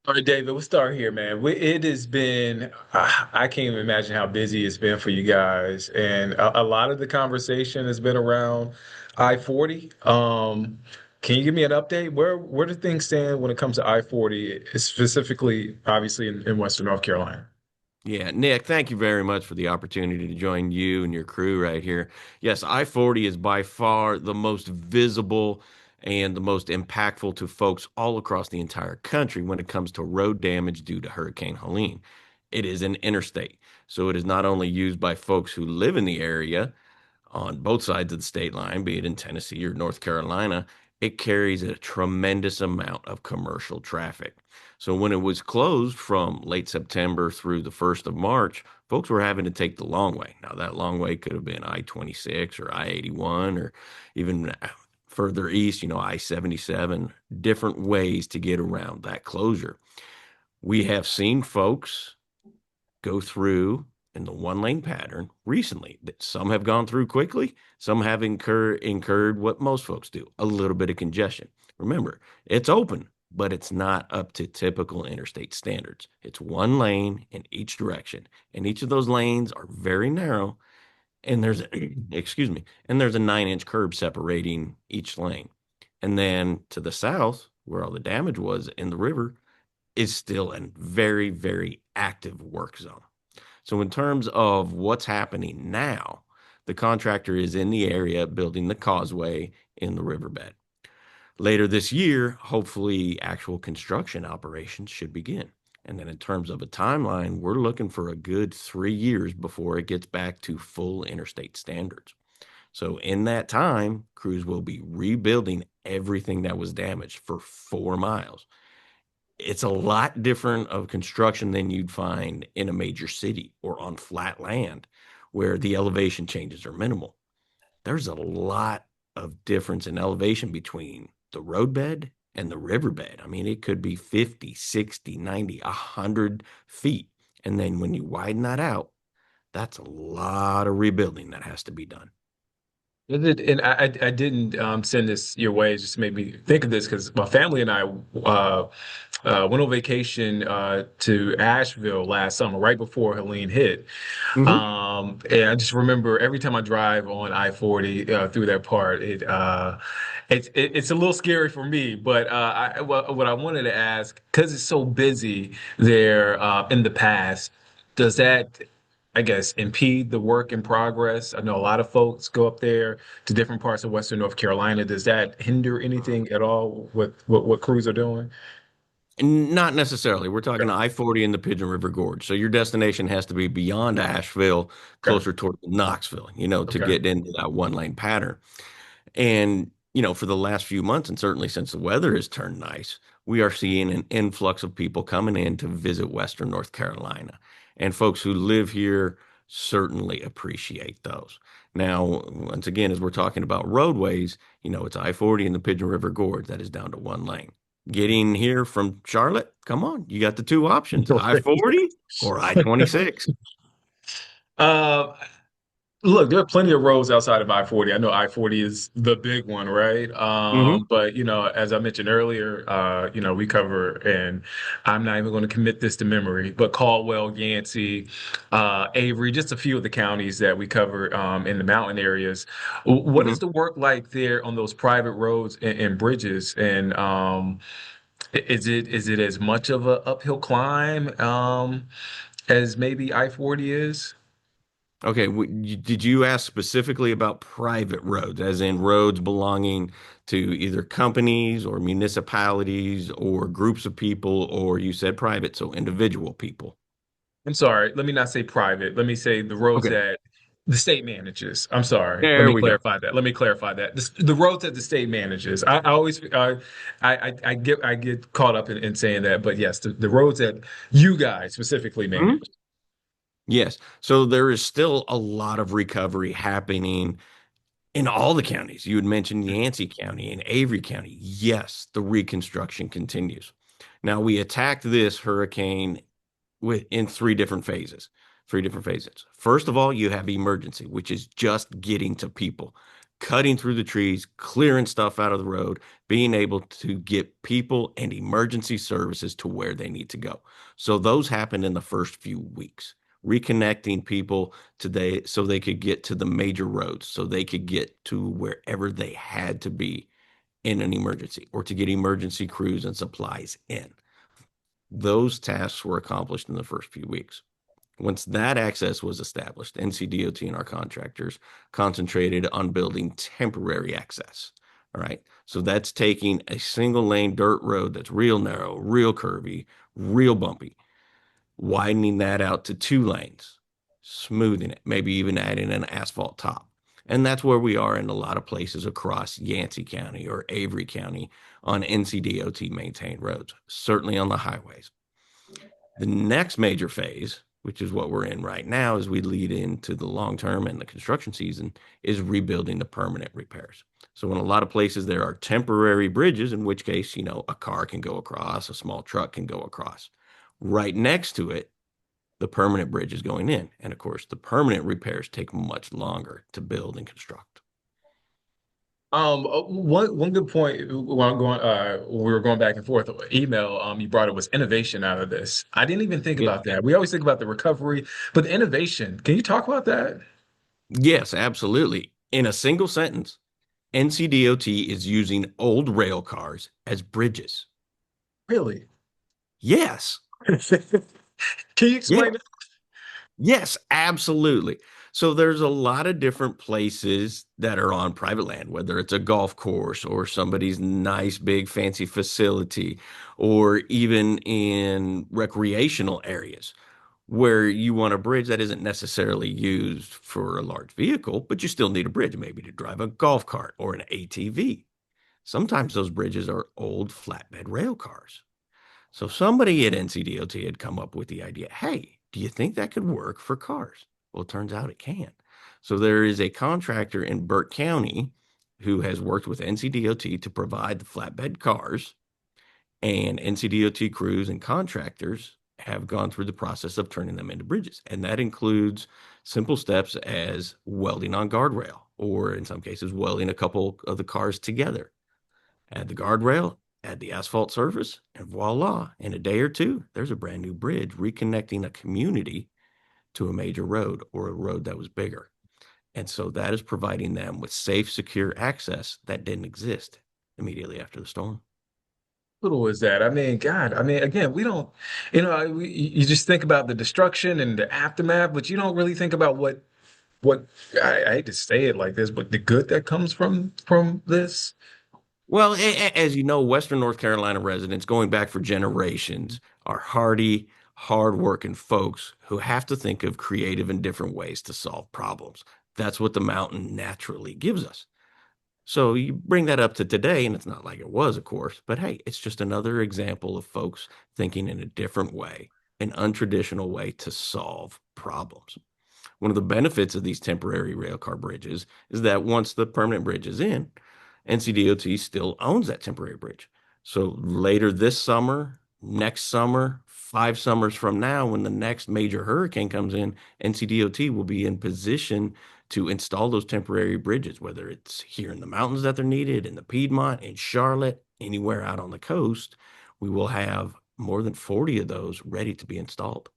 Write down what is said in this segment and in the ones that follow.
All right, David, we'll start here, man. It has been, I can't even imagine how busy it's been for you guys. And a lot of the conversation has been around I-40. Can you give me an update? Where do things stand when it comes to I-40, specifically, obviously, in Western North Carolina? Yeah, Nick, thank you very much for the opportunity to join you and your crew right here. Yes, I-40 is by far the most visible and the most impactful to folks all across the entire country when it comes to road damage due to Hurricane Helene. It is an interstate, so it is not only used by folks who live in the area, on both sides of the state line, be it in Tennessee or North Carolina, it carries a tremendous amount of commercial traffic. So when it was closed from late September through the 1st of March, folks were having to take the long way. Now, that long way could have been I-26 or I-81 or even further east, I-77, different ways to get around that closure. We have seen folks go through in the one lane pattern recently. Some have gone through quickly, some have incurred what most folks do, a little bit of congestion. Remember, it's open, but it's not up to typical interstate standards. It's one lane in each direction, and each of those lanes are very narrow, and there's excuse me, and there's a 9-inch curb separating each lane. And then to the south, where all the damage was in the river, is still a very, very active work zone. So, in terms of what's happening now, the contractor is in the area building the causeway in the riverbed. Later this year, hopefully, actual construction operations should begin. And then, in terms of a timeline, we're looking for a good 3 years before it gets back to full interstate standards. So, in that time, crews will be rebuilding everything that was damaged for 4 miles. It's a lot different of construction than you'd find in a major city or on flat land where the elevation changes are minimal. There's a lot of difference in elevation between the roadbed and the riverbed. I mean, it could be 50, 60, 90, 100 feet. And then when you widen that out, that's a lot of rebuilding that has to be done. And I didn't send this your way. It just made me think of this because my family and I went on vacation to Asheville last summer, right before Helene hit. Hmm. And I just remember every time I drive on I-40 through that part, it's a little scary for me. But what I wanted to ask, because it's so busy there in the past, does that, I guess, impede the work in progress? I know a lot of folks go up there to different parts of Western North Carolina. Does that hinder anything at all with what crews are doing? Not necessarily. We're Okay. talking I-40 in the Pigeon River Gorge. So your destination has to be beyond Asheville, Okay. closer toward Knoxville, to Okay. get into that one lane pattern. And, for the last few months, and certainly since the weather has turned nice, we are seeing an influx of people coming in to visit Western North Carolina. And folks who live here certainly appreciate those. Now, once again, as we're talking about roadways, it's I-40 in the Pigeon River Gorge that is down to one lane. Getting here from Charlotte, come on, you got the two options, I-40 or I-26. Uh, Look, there are plenty of roads outside of I-40. I know I-40 is the big one, right? Hmm. But as I mentioned earlier, we cover, and I'm not even going to commit this to memory, but Caldwell, Yancey, Avery, just a few of the counties that we cover in the mountain areas. What is the work like there on those private roads and bridges? And is it as much of a uphill climb as maybe I-40 is? Okay, did you ask specifically about private roads, as in roads belonging to either companies or municipalities or groups of people, or you said private, so individual people? I'm sorry, let me not say private. Let me say the roads Okay, that the state manages. I'm sorry. Let there me we go. clarify that. Let me clarify that. The roads that the state manages. I always I get caught up in saying that, but yes, the roads that you guys specifically Mhm. manage. Yes, so there is still a lot of recovery happening in all the counties. You had mentioned Yancey County and Avery County. Yes, the reconstruction continues. Now, we attacked this hurricane in three different phases. Three different phases. First of all, you have emergency, which is just getting to people. cutting through the trees, clearing stuff out of the road, being able to get people and emergency services to where they need to go. So those happened in the first few weeks, reconnecting people today so they could get to the major roads, so they could get to wherever they had to be in an emergency or to get emergency crews and supplies in. Those tasks were accomplished in the first few weeks. Once that access was established, NCDOT and our contractors concentrated on building temporary access. All right. So that's taking a single lane dirt road that's real narrow, real curvy, real bumpy, widening that out to 2 lanes, smoothing it, maybe even adding an asphalt top. And that's where we are in a lot of places across Yancey County or Avery County on NCDOT maintained roads, certainly on the highways. The next major phase, which is what we're in right now as we lead into the long term and the construction season, is rebuilding the permanent repairs. So in a lot of places, there are temporary bridges, in which case, a car can go across, a small truck can go across. Right next to it, the permanent bridge is going in. And of course, the permanent repairs take much longer to build and construct. One good point while we were going back and forth email, you brought it was innovation out of this. I didn't even think Yeah. about that. We always think about the recovery, but the innovation, can you talk about that? Yes, absolutely. In a single sentence, NCDOT is using old rail cars as bridges. Really? Yes. Can you Yeah. explain that? Yes, absolutely. So there's a lot of different places that are on private land, whether it's a golf course or somebody's nice big fancy facility, or even in recreational areas where you want a bridge that isn't necessarily used for a large vehicle, but you still need a bridge, maybe to drive a golf cart or an ATV. Sometimes those bridges are old flatbed rail cars. So somebody at NCDOT had come up with the idea, hey, do you think that could work for cars? Well, it turns out it can. So there is a contractor in Burke County who has worked with NCDOT to provide the flatbed cars, and NCDOT crews and contractors have gone through the process of turning them into bridges. And that includes simple steps as welding on guardrail, or in some cases, welding a couple of the cars together. Add the guardrail, add the asphalt surface, and voila, in a day or two, there's a brand new bridge reconnecting a community to a major road or a road that was bigger. And so that is providing them with safe, secure access that didn't exist immediately after the storm. Little is that? I mean, God, I mean, again, we don't, you just think about the destruction and the aftermath, but you don't really think about what I hate to say it like this, but the good that comes from this. Well, as you know, Western North Carolina residents going back for generations are hardy, hardworking folks who have to think of creative and different ways to solve problems. That's what the mountain naturally gives us. So you bring that up to today, and it's not like it was, of course, but hey, it's just another example of folks thinking in a different way, an untraditional way to solve problems. One of the benefits of these temporary railcar bridges is that once the permanent bridge is in, NCDOT still owns that temporary bridge. So later this summer, next summer, 5 summers from now, when the next major hurricane comes in, NCDOT will be in position to install those temporary bridges, whether it's here in the mountains that they're needed, in the Piedmont, in Charlotte, anywhere out on the coast. We will have more than 40 of those ready to be installed.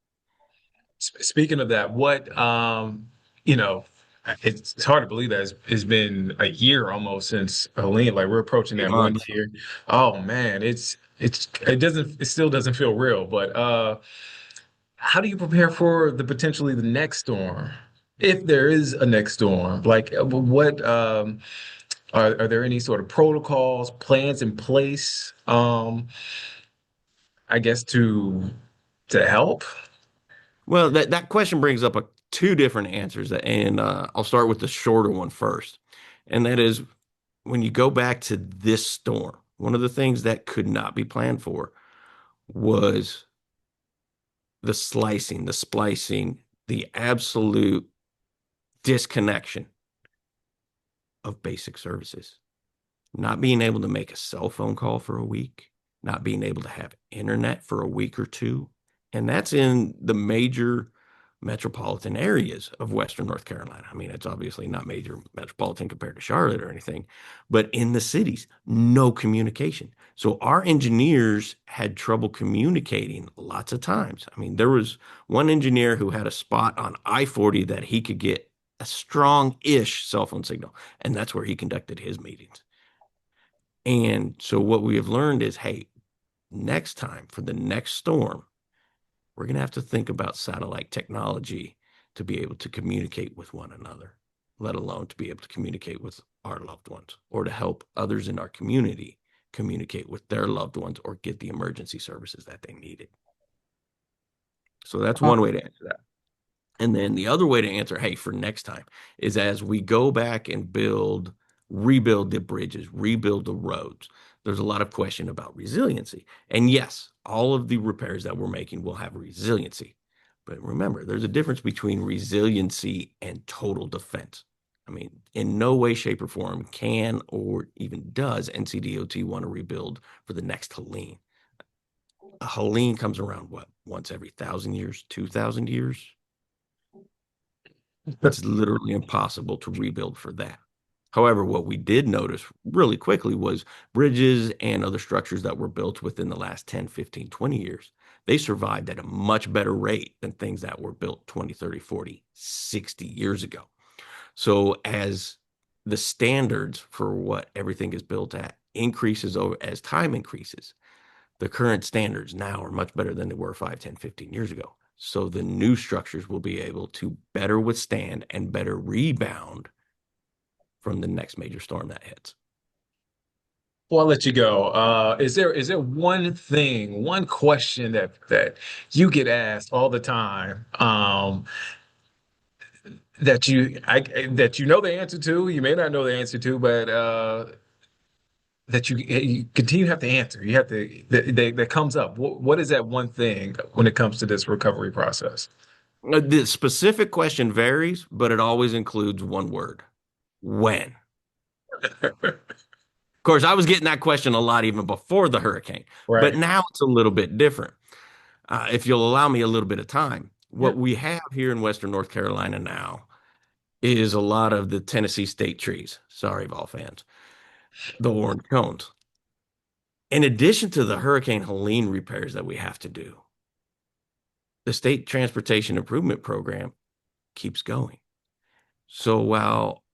Speaking of that, you know, it's hard to believe that it's been a year almost since Helene. Like we're approaching Eight that one months. year. Oh man, it still doesn't feel real. But how do you prepare for the potentially the next storm, if there is a next storm? Like what are there any sort of protocols, plans in place? I guess to help. Well, that question brings up two different answers, and I'll start with the shorter one first. And that is when you go back to this storm, one of the things that could not be planned for was the slicing, the splicing, the absolute disconnection of basic services. Not being able to make a cell phone call for a week, not being able to have internet for a week or two. And that's in the major metropolitan areas of Western North Carolina. I mean, it's obviously not major metropolitan compared to Charlotte or anything, but in the cities, no communication. So our engineers had trouble communicating lots of times. I mean, there was one engineer who had a spot on I-40 that he could get a strong-ish cell phone signal, and that's where he conducted his meetings. And so what we have learned is, hey, next time for the next storm, we're going to have to think about satellite technology to be able to communicate with one another, let alone to be able to communicate with our loved ones or to help others in our community communicate with their loved ones or get the emergency services that they needed. So that's one way to answer that. And then the other way to answer, hey, for next time, is as we go back and rebuild the bridges, rebuild the roads, there's a lot of question about resiliency. And yes, all of the repairs that we're making will have resiliency. But remember, there's a difference between resiliency and total defense. I mean, in no way, shape, or form can or even does NCDOT want to rebuild for the next Helene. A Helene comes around, what, once every 1,000 years, 2,000 years? It's literally impossible to rebuild for that. However, what we did notice really quickly was bridges and other structures that were built within the last 10, 15, 20 years. They survived at a much better rate than things that were built 20, 30, 40, 60 years ago. So as the standards for what everything is built at increases over as time increases, the current standards now are much better than they were 5, 10, 15 years ago. So the new structures will be able to better withstand and better rebound from the next major storm that hits. Well, I'll let you go. Is there one thing, one question that you get asked all the time, that you know the answer to, you may not know the answer to, but that you continue to have to answer. You have to that comes up. What is that one thing when it comes to this recovery process? The specific question varies, but it always includes one word: when. Of course, I was getting that question a lot even before the hurricane, but Right. now it's a little bit different. If you'll allow me a little bit of time, Yeah. what we have here in Western North Carolina now is a lot of the Tennessee state trees. Sorry, Vol fans, the orange cones. In addition to the Hurricane Helene repairs that we have to do, the State Transportation Improvement Program keeps going. So while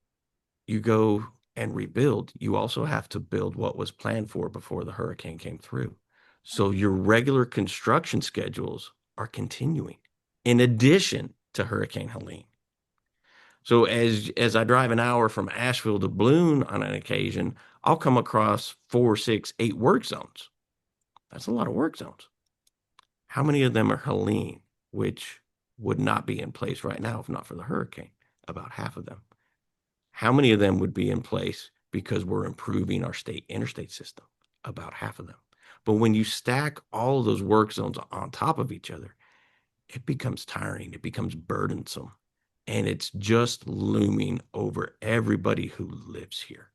you go and rebuild, you also have to build what was planned for before the hurricane came through. So your regular construction schedules are continuing in addition to Hurricane Helene. So as I drive an hour from Asheville to Bloom on an occasion, I'll come across 4, 6, 8 work zones. That's a lot of work zones. How many of them are Helene, which would not be in place right now if not for the hurricane? About half of them. How many of them would be in place because we're improving our state interstate system? About half of them. But when you stack all of those work zones on top of each other, it becomes tiring, it becomes burdensome, and it's just looming over everybody who lives here.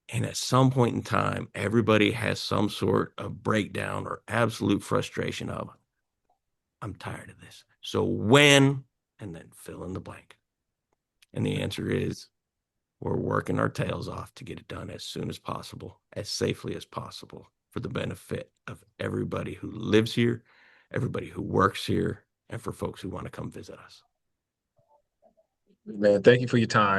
And at some point in time, everybody has some sort of breakdown or absolute frustration of, I'm tired of this. So when, and then fill in the blank. And the answer is, we're working our tails off to get it done as soon as possible, as safely as possible, for the benefit of everybody who lives here, everybody who works here, and for folks who want to come visit us. Man, thank you for your time.